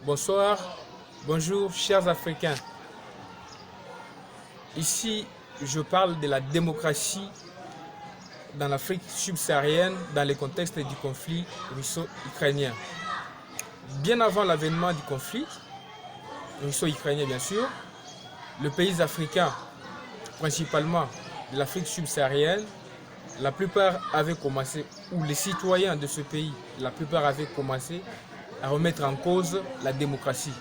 Bonsoir, bonjour chers Africains. Ici, je parle de la démocratie dans l'Afrique subsaharienne dans le contexte du conflit russo-ukrainien. Bien avant l'avènement du conflit russo-ukrainien bien sûr, les pays africains, principalement de l'Afrique subsaharienne, la plupart avaient commencé, ou les citoyens de ce pays, la plupart avaient commencé à remettre en cause la démocratie.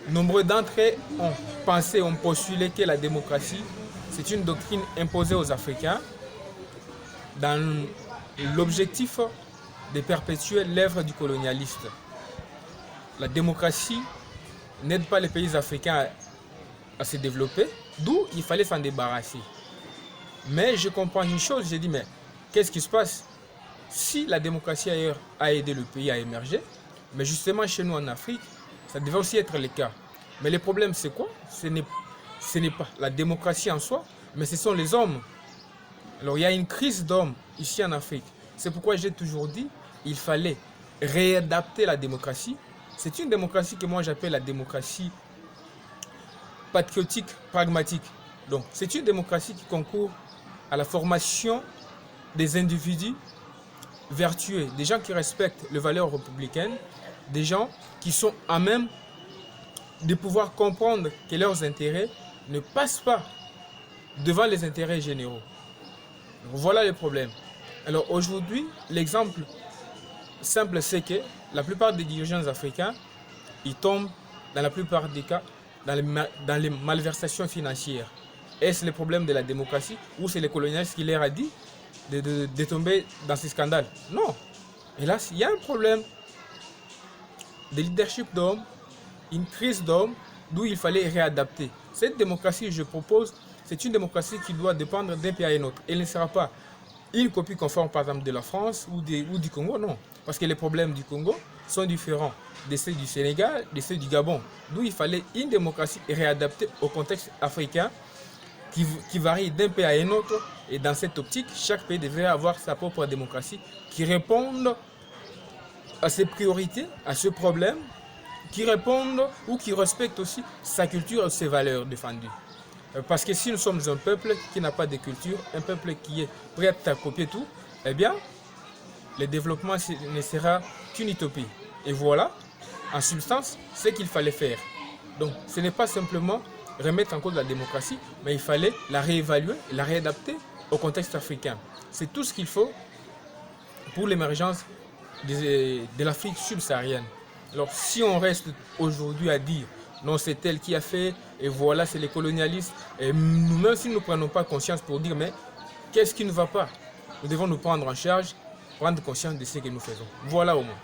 Nombreux d'entre eux ont pensé, ont postulé que la démocratie, c'est une doctrine imposée aux Africains dans l'objectif de perpétuer l'œuvre du colonialiste. La démocratie n'aide pas les pays africains à se développer, d'où il fallait s'en débarrasser. Mais je comprends une chose, j'ai dit, mais qu'est-ce qui se passe si la démocratie ailleurs a aidé le pays à émerger, mais justement chez nous en Afrique, ça devait aussi être le cas. Mais le problème c'est quoi? Ce n'est pas la démocratie en soi, mais ce sont les hommes. Alors il y a une crise d'hommes ici en Afrique. C'est pourquoi j'ai toujours dit il fallait réadapter la démocratie. C'est une démocratie que moi j'appelle la démocratie patriotique, pragmatique. Donc c'est une démocratie qui concourt à la formation des individus vertueux, des gens qui respectent les valeurs républicaines, des gens qui sont à même de pouvoir comprendre que leurs intérêts ne passent pas devant les intérêts généraux. Donc, voilà le problème. Alors aujourd'hui, l'exemple simple, c'est que la plupart des dirigeants africains, ils tombent dans la plupart des cas dans les malversations financières. Est-ce le problème de la démocratie ou c'est le colonialiste qui leur a dit de tomber dans ces scandales? Non. Hélas, il y a un problème de leadership d'hommes, une crise d'hommes, d'où il fallait réadapter. Cette démocratie, je propose, c'est une démocratie qui doit dépendre d'un pays à un autre. Elle ne sera pas une copie conforme, par exemple, de la France ou du Congo, non. Parce que les problèmes du Congo sont différents de ceux du Sénégal, de ceux du Gabon. D'où il fallait une démocratie réadaptée au contexte africain qui varie d'un pays à un autre. Et dans cette optique, chaque pays devrait avoir sa propre démocratie qui réponde à ses priorités, à ce problème, qui répondent ou qui respectent aussi sa culture et ses valeurs défendues. Parce que si nous sommes un peuple qui n'a pas de culture, un peuple qui est prêt à copier tout, eh bien, le développement ne sera qu'une utopie. Et voilà, en substance, ce qu'il fallait faire. Donc, ce n'est pas simplement remettre en cause la démocratie, mais il fallait la réévaluer, la réadapter au contexte africain. C'est tout ce qu'il faut pour l'émergence de l'Afrique subsaharienne. Alors, si on reste aujourd'hui à dire non, c'est elle qui a fait, et voilà, c'est les colonialistes, et nous-mêmes, si nous ne prenons pas conscience pour dire, mais qu'est-ce qui ne va pas? Nous devons nous prendre en charge, prendre conscience de ce que nous faisons. Voilà au moins.